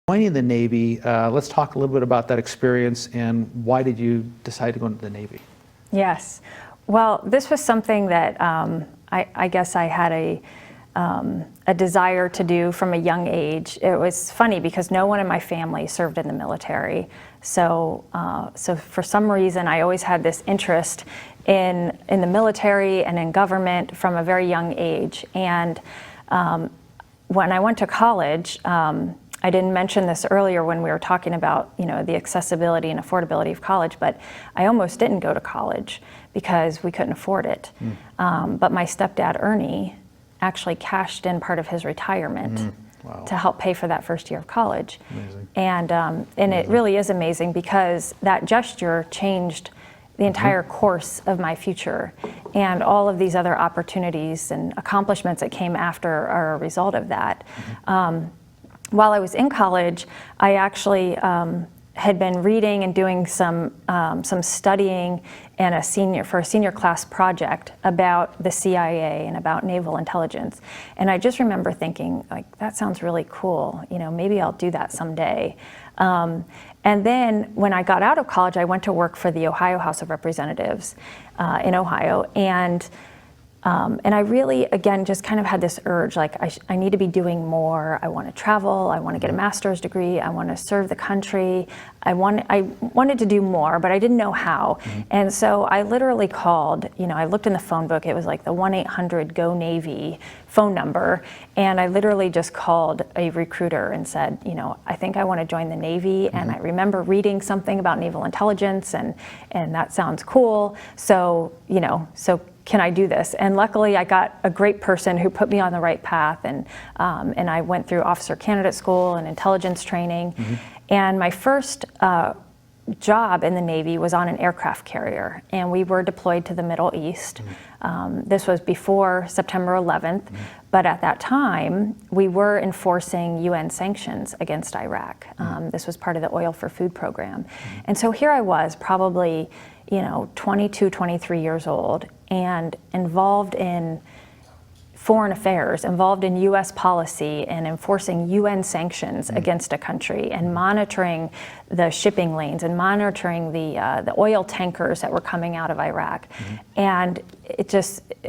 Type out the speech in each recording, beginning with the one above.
Joining the Navy, let's talk a little bit about that experience and why did you decide to go into the Navy? Yes. Well, this was something that I guess I had a desire to do from a young age. It was funny because no one in my family served in the military. So for some reason, I always had this interest in the military and in government from a very young age. And when I went to college, I didn't mention this earlier when we were talking about, the accessibility and affordability of college, but I almost didn't go to college because we couldn't afford it. But my stepdad, Ernie, actually cashed in part of his retirement Wow. to help pay for that first year of college. Amazing. And it really is amazing because that gesture changed the entire course of my future, and all of these other opportunities and accomplishments that came after are a result of that. While I was in college, I actually had been reading and doing some studying for a senior class project about the CIA and about naval intelligence. And I just remember thinking, like, that sounds really cool. Maybe I'll do that someday. And then when I got out of college, I went to work for the Ohio House of Representatives in Ohio. And I really, again, just kind of had this urge, like, I need to be doing more. I want to travel. I want to get a master's degree. I want to serve the country. I wanted to do more, but I didn't know how. And so I literally called, I looked in the phone book. It was like the 1-800-GO-NAVY phone number. And I literally just called a recruiter and said, I think I want to join the Navy. And I remember reading something about naval intelligence, and that sounds cool. So, can I do this? And luckily, I got a great person who put me on the right path, and I went through officer candidate school and intelligence training. And my first job in the Navy was on an aircraft carrier, and we were deployed to the Middle East. This was before September 11th, but at that time, we were enforcing UN sanctions against Iraq. This was part of the Oil for Food program. And so here I was, probably 22, 23 years old, and involved in foreign affairs, involved in U.S. policy and enforcing UN sanctions against a country, and monitoring the shipping lanes and monitoring the oil tankers that were coming out of Iraq. And it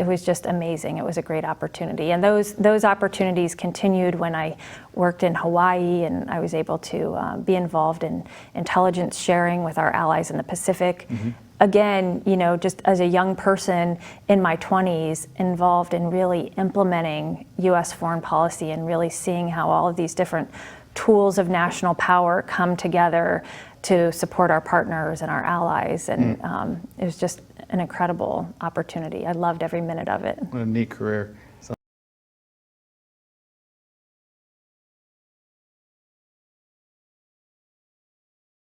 was just amazing. It was a great opportunity. And those opportunities continued when I worked in Hawaii, and I was able to be involved in intelligence sharing with our allies in the Pacific. Again, just as a young person in my 20s, involved in really implementing U.S. foreign policy and really seeing how all of these different tools of national power come together to support our partners and our allies. And it was just an incredible opportunity. I loved every minute of it. What a neat career.